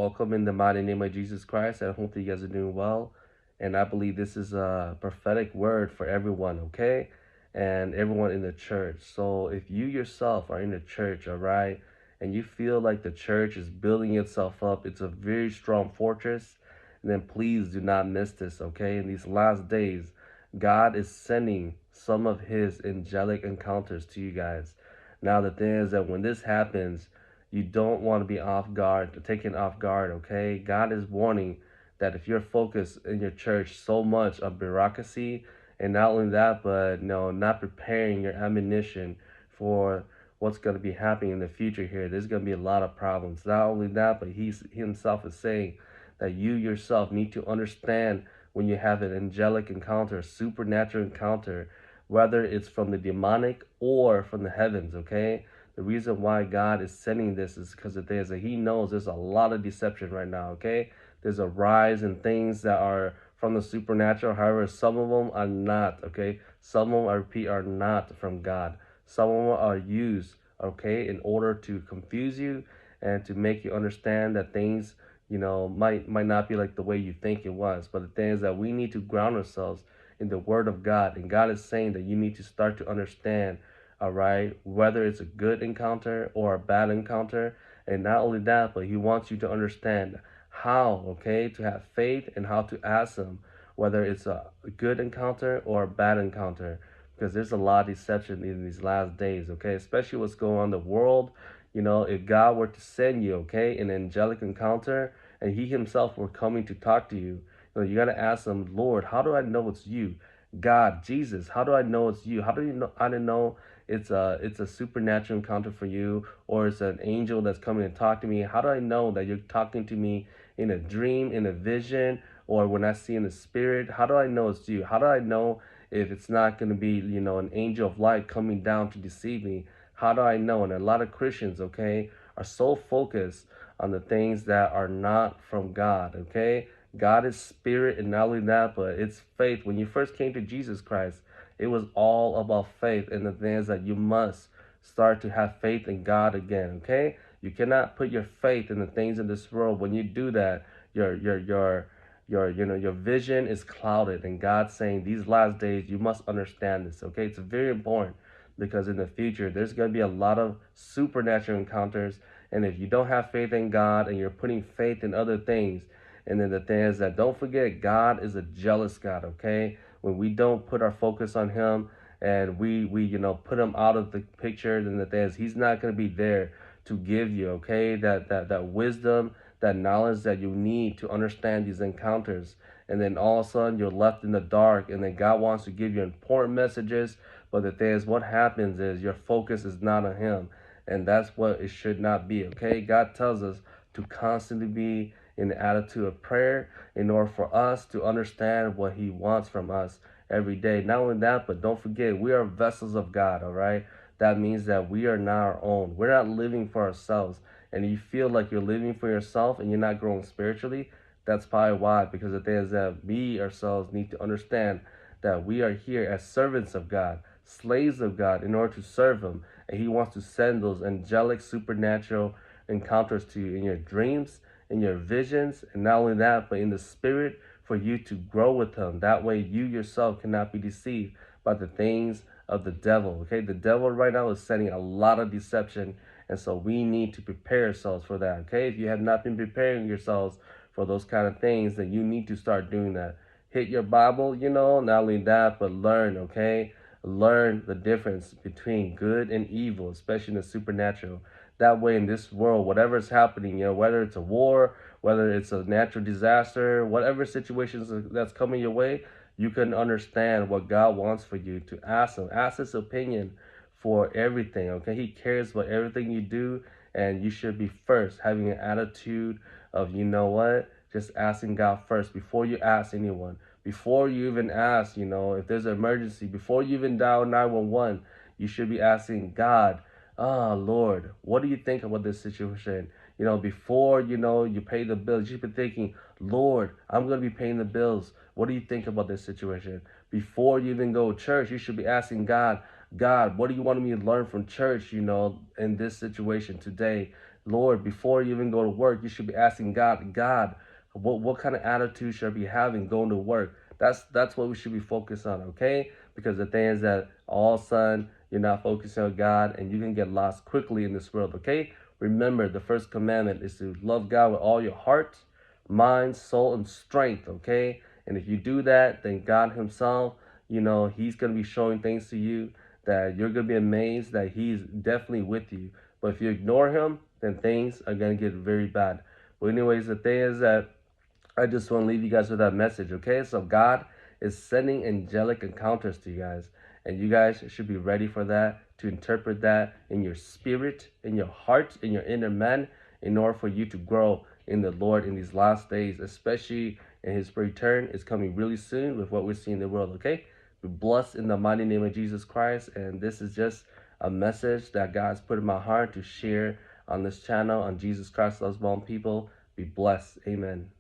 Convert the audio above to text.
Welcome in the mighty name of Jesus Christ. I hope that you guys are doing well. And I believe this is a prophetic word for everyone, okay? And everyone in the church. So if you yourself are in the church, all right, and you feel like the church is building itself up, it's a very strong fortress, then please do not miss this, okay? In these last days, God is sending some of his angelic encounters to you guys. Now, the thing is that when this happens, you don't want to be off guard, taken off guard, okay? God is warning that if you're focused in your church so much on bureaucracy, and not only that, but not preparing your ammunition for what's going to be happening in the future here, there's going to be a lot of problems. Not only that, but he himself is saying that you yourself need to understand when you have an angelic encounter, supernatural encounter, whether it's from the demonic or from the heavens, okay? The reason why God is sending this is because he knows there's a lot of deception right now, okay? There's a rise in things that are from the supernatural. However, some of them are not, okay? Some of them, I repeat, are not from God. Some of them are used, okay, in order to confuse you and to make you understand that things, might not be like the way you think it was. But the thing is that we need to ground ourselves in the Word of God. And God is saying that you need to start to understand, all right, whether it's a good encounter or a bad encounter. And not only that, but he wants you to understand how, okay, to have faith and how to ask him whether it's a good encounter or a bad encounter. Because there's a lot of deception in these last days, okay, especially what's going on in the world. If God were to send you, okay, an angelic encounter and he himself were coming to talk to you, you got to ask him, Lord, how do I know it's you? God, Jesus, how do I know it's you? How do you know? I don't know it's a supernatural encounter for you, or it's an angel that's coming to talk to me. How do I know that you're talking to me in a dream, in a vision, or when I see in the spirit? How do I know it's you? How do I know if it's not going to be, an angel of light coming down to deceive me? How do I know? And a lot of Christians, okay, are so focused on the things that are not from God, okay? God is spirit, and not only that, but it's faith. When you first came to Jesus Christ, it was all about faith, and the thing is that you must start to have faith in God again, okay? You cannot put your faith in the things in this world. When you do that, your vision is clouded, and God's saying these last days you must understand this, okay? It's very important because in the future there's going to be a lot of supernatural encounters, and if you don't have faith in God and you're putting faith in other things, and then the thing is that don't forget, God is a jealous God, okay? When we don't put our focus on him and we put him out of the picture, then the thing is he's not going to be there to give you, okay, that wisdom, that knowledge that you need to understand these encounters. And then all of a sudden you're left in the dark, and then God wants to give you important messages, but the thing is what happens is your focus is not on him, and that's what it should not be, okay? God tells us to constantly be in the attitude of prayer in order for us to understand what he wants from us every day. Not only that, but don't forget, we are vessels of God, all right? That means that we are not our own. We're not living for ourselves. And you feel like you're living for yourself and you're not growing spiritually, that's probably why. Because the thing is that we ourselves need to understand that we are here as servants of God, slaves of God, in order to serve him. And he wants to send those angelic, supernatural encounters to you in your dreams, in your visions, and not only that, but in the spirit, for you to grow with him. That way you yourself cannot be deceived by the things of the devil, okay? The devil right now is sending a lot of deception, and so we need to prepare ourselves for that, okay? If you have not been preparing yourselves for those kind of things, then you need to start doing that. Hit your Bible, not only that, but learn, okay? Learn the difference between good and evil, especially in the supernatural. That way in this world, whatever is happening, whether it's a war, whether it's a natural disaster, whatever situations that's coming your way, you can understand what God wants for you, to ask him. Ask his opinion for everything, okay? He cares about everything you do, and you should be first having an attitude of, just asking God first before you ask anyone. Before you even ask, if there's an emergency, before you even dial 911, you should be asking God, Lord, what do you think about this situation? Before, you pay the bills, you should be thinking, Lord, I'm going to be paying the bills. What do you think about this situation? Before you even go to church, you should be asking God, what do you want me to learn from church, in this situation today? Lord, before you even go to work, you should be asking God, what kind of attitude should I be having going to work? That's what we should be focused on, okay? Because the thing is that all of a sudden you're not focusing on God and you can get lost quickly in this world, okay? Remember, the first commandment is to love God with all your heart, mind, soul, and strength, okay? And if you do that, then God himself, he's going to be showing things to you that you're going to be amazed that he's definitely with you. But if you ignore him, then things are going to get very bad. But anyways, the thing is that I just want to leave you guys with that message, okay? So God is sending angelic encounters to you guys, and you guys should be ready for that, to interpret that in your spirit, in your heart, in your inner man, in order for you to grow in the Lord in these last days, especially in his return is coming really soon with what we're seeing in the world, okay? Be blessed in the mighty name of Jesus Christ, and this is just a message that God's put in my heart to share on this channel on Jesus Christ Loves All People. Be blessed. Amen.